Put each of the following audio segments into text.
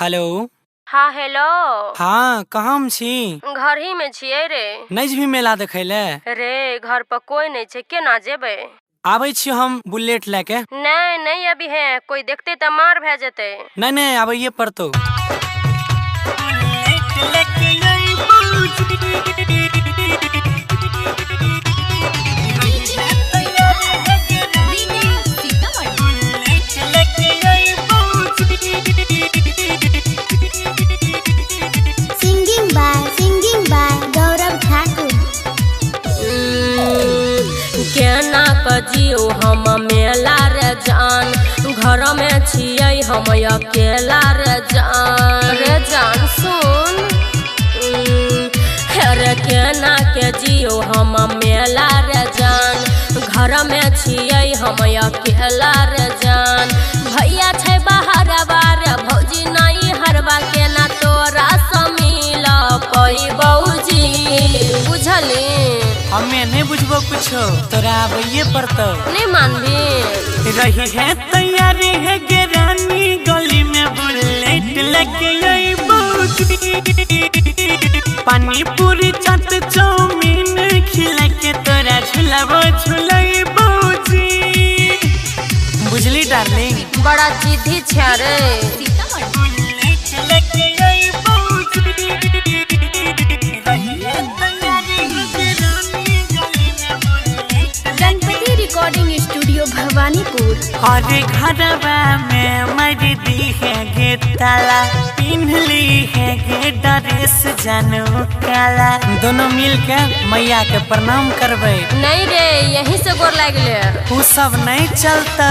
Hello. हाँ hello. हाँ कहाँ में छी? घर ही में छियै रे। नहीं जेबी मेला देखे ले? रे घर पर कोई नहीं छे, केना जेबे? आबै छी हम बुलेट लेके। नहीं नहीं अभी है, कोई देखते तो मार भे जेते। नहीं नहीं आबैये पड़तो। केना कजियो हम मेला रे जान, घर में छियै हम अकेला रे जान सुन। रे केना के जियो हम मेला रे जान, घर में छियै हम अकेला रे जान। भैया छै बाहर बार भौजी नहीं हरबा, केना तोरा समिल पैबौजी बुझली। हमें नहीं बुझबो कुछो, तोरा आबैये पड़तो। नहीं मानबी रही है तैयारी है गेरानी, गली में बुलेट लेके पानी पूरी चाट चाउमीन खिला के तोरा झुलाबो झुलाई बौजी। बुझली डार्लिंग? बड़ा जिद्दी छे रे। Ganpati recording studio Bhawanipur. हरे घरवा में मरी दी है गे ताला, पिन्हली है गे ड्रेस जानू काला। दोनों मिल के मैया के प्रणाम करबे। नहीं रे यहीं से गोर लाग ले। तू सब नहीं चलता।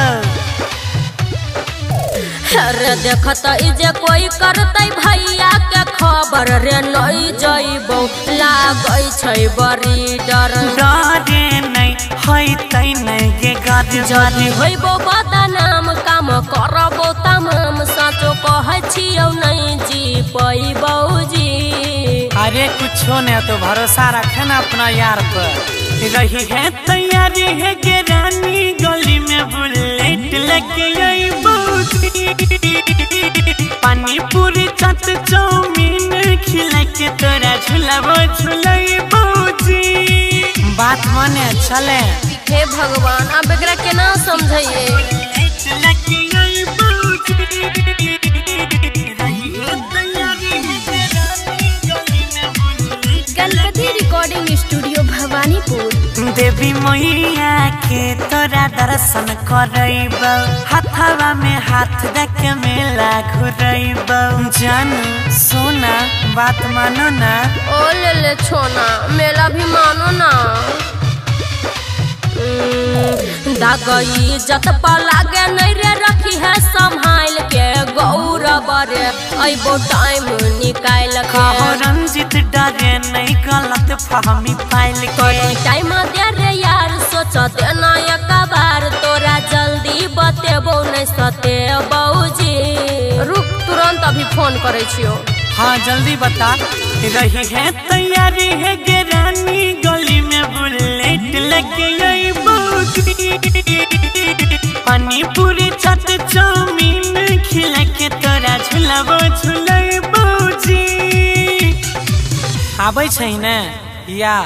अरे देखत इजे कोई करतै भैया के खबर रे, नहीं जइबो लागै छै बड़ी डर। डरे नहीं होइतै नहीं गे गाड़ी जदी होइबो बदनाम काम करबो तमाम, साचो कहै छियौ नहीं जी पैबौजी। अरे कुछो नहीं तो भरोसा रखे ना अपना यार पर। रही है तैयारी है गे रानी, गली में बुलेट लेके आई बौजी। पानी पूरी चाट चाउमीन खिला के तोरा झुलाबो झुलाई बौजी। बात माने चले। हे भगवान अब एकरा केना समझिए। Ganpati recording studio Bhawanipur. देवी मैया के तोरा दर्शन करैबौ, हाथवा में हाथ देख मेला घुरैबौ। जानू सोना बात मानो ना। ओ ले छोना मेला भी मानो ना। दागई जत पा लागे नहीं रे, रखी है संभाल के गौरव रे, अइबो टाइम निकाल के। रंजित डरे नहीं गलत फहमी पाइल के। टाइम दे रे यार, सोच देना एक बार, तोरा जल्दी बतेबो नहीं सते बौजी। रुक तुरंत अभी फोन करे छियो। हाँ जल्दी बता। रही है तैयारी है गे रानी, गली में बुलेट लेके आई बौजी। पानी पूरी चाट चाउमीन खिला के तोरा झुलाबो झुलाई बौजी। आबै छै ने या?